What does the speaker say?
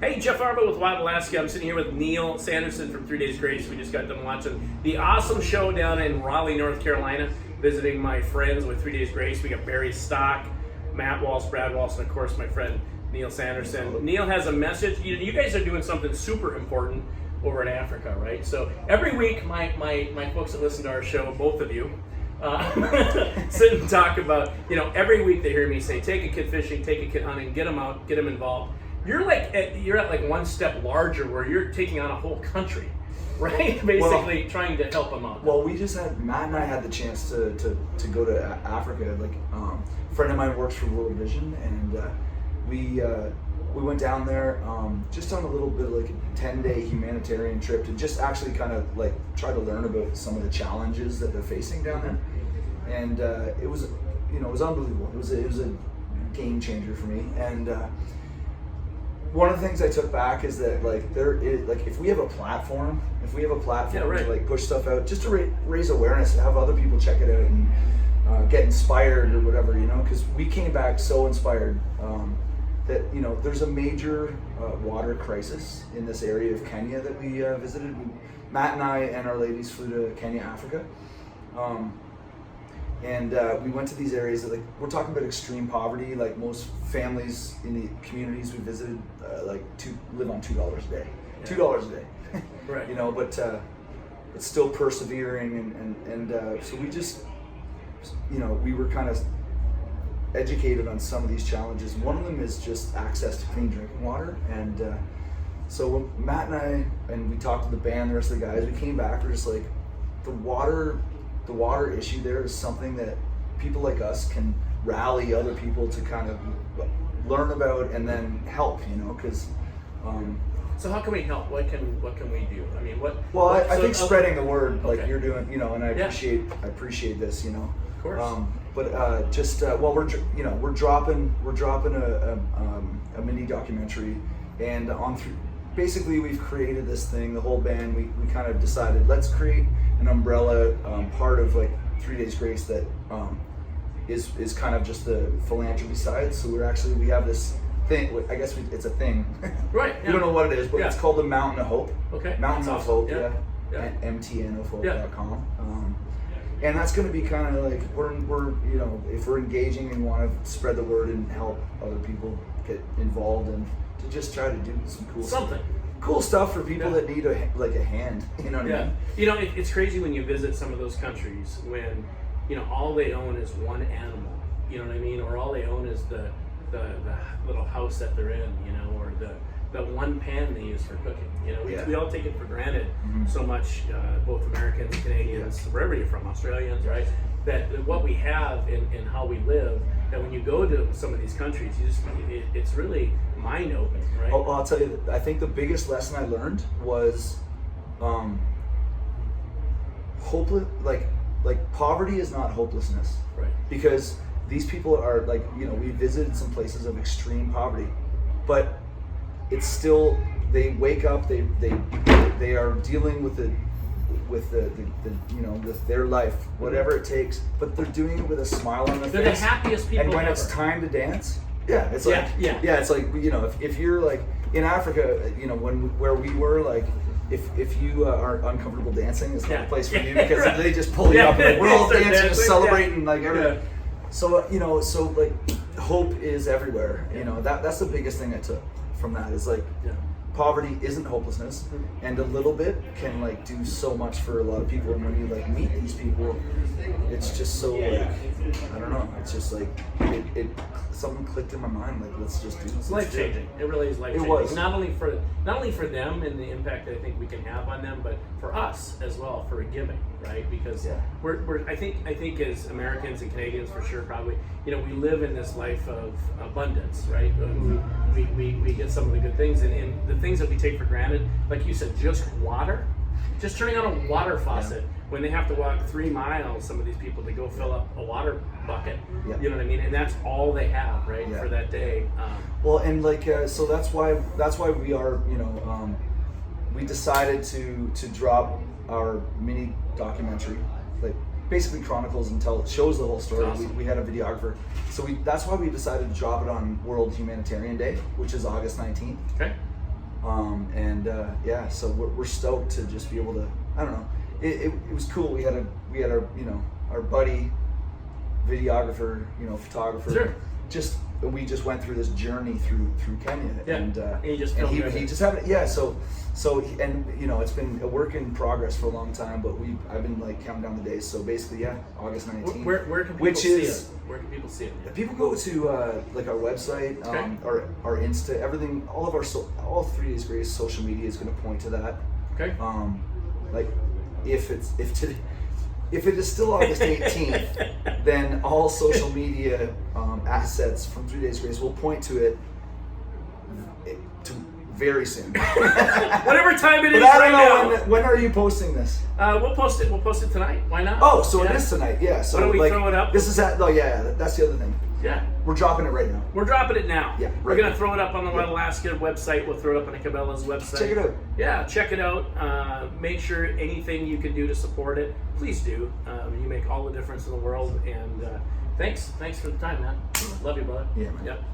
Hey, Jeff Varvil with Wild Alaska. I'm sitting here with Neil Sanderson from 3 Days Grace. We just got done watching the awesome show down in Raleigh, North Carolina, visiting my friends with 3 Days Grace. We got Barry Stock, Matt Walsh, Brad Walsh, and of course my friend Neil Sanderson. Neil has a message. You guys are doing something super important over in Africa, right? So every week, my folks that listen to our show, both of you, sit and talk about, every week they hear me say, take a kid fishing, take a kid hunting, get them out, get them involved. You're at like one step larger where you're taking on a whole country, right? Basically trying to help them out. Well, Matt and I had the chance to go to Africa. Like, a friend of mine works for World Vision, and we went down there just on a little bit of like a 10-day humanitarian trip to just actually kind of like try to learn about some of the challenges that they're facing down there. And it was unbelievable. It was a game changer for me. And one of the things I took back is that if we have a platform, to like push stuff out, just to raise awareness, have other people check it out and get inspired or whatever, because we came back so inspired that there's a major water crisis in this area of Kenya that we visited. Matt and I and our ladies flew to Kenya, Africa. And we went to these areas that, we're talking about extreme poverty. Like most families in the communities we visited, live on $2 a day. Yeah. $2 a day, right? But it's still persevering, and so we just, we were kind of educated on some of these challenges. One of them is just access to clean drinking water, and so when Matt and I we talked to the band, the rest of the guys, we came back. We're just like, the water issue there is something that people like us can rally other people to kind of learn about and then help, because so how can we help? What can we do? I mean, what? Well, I think spreading the word like you're doing, and I appreciate this, Of course. But we're dropping a mini documentary, and basically we've created this thing, the whole band. We kind of decided, let's create an umbrella part of 3 Days Grace that is kind of just the philanthropy side. So we have this thing. I guess it's a thing. Right. We don't know what it is, but it's called the Mountain of Hope. Okay. Mountain of Hope. Yeah. MTNofhope.com. And that's going to be kind of like we're if we're engaging and want to spread the word and help other people get involved and to just try to do some cool stuff for people that need a hand. You know what I mean? It's crazy when you visit some of those countries when all they own is one animal. You know what I mean? Or all they own is the little house that they're in. Or the one pan they use for cooking. We all take it for granted so much, both Americans, Canadians, wherever you're from, Australians, right? That what we have in how we live, that when you go to some of these countries, it's really mind-opening, right? Oh, I'll tell you, I think the biggest lesson I learned was hopeless. Like poverty is not hopelessness, right? Because these people are we visited some places of extreme poverty, but it's still, they wake up, they are dealing with with their life, whatever it takes, but they're doing it with a smile on their face. They're the happiest people And when ever. It's time to dance, it's like it's like if you're like in Africa, where we were, if you are uncomfortable dancing, it's not a place for you, because they just pull you up and we're all dancing, just celebrating everything. So hope is everywhere. That's the biggest thing I took from that is poverty isn't hopelessness, and a little bit can do so much for a lot of people. And when you meet these people, it's just so I don't know. It's just it something clicked in my mind. Let's just do this. It's life changing. It really is life changing. It was not only for them and the impact that I think we can have on them, but for us as well, for giving, right? Because we're I think as Americans and Canadians for sure, probably we live in this life of abundance, right? We get some of the good things, and the things that we take for granted, like you said, just water, just turning on a water faucet when they have to walk 3 miles, some of these people, to go fill up a water bucket. You know what I mean? And that's all they have, right, for that day. Well, and so that's why we are, we decided to drop our mini documentary, basically chronicles and shows the whole story. Awesome. We had a videographer, so that's why we decided to drop it on World Humanitarian Day, which is August 19th. Okay. Yeah, so we're stoked to just be able to. I don't know. It was cool. We had our our buddy, videographer, photographer. Sure. We just went through this journey through Kenya, Yeah. and he just and filmed he just had it. Yeah. So it's been a work in progress for a long time, but I've been like counting down the days. So basically, yeah, August 19th. Where can people see it? Where can people see it? People go to like our website, Okay. our Insta, everything. All of all 3 Days Grace social media is going to point to that. Okay. Like if it is still August 18th, then all social media assets from 3 Days Grace will point to it very soon. Whatever time it is But I right don't know now. when are you posting this? We'll post it. We'll post it tonight. Why not? Oh, so Yeah. it is tonight. Yeah. So Why don't we like, throw it up? This is that's the other thing. Yeah. We're dropping it right now. We're dropping it now. Yeah, We're right going to now. throw it up on the Yeah. Alaska website. We'll throw it up on the Cabela's website. Check it out. Yeah, check it out. Make sure anything you can do to support it, please do. You make all the difference in the world. And thanks for the time, man. Love you, brother. Yeah, man. Yep.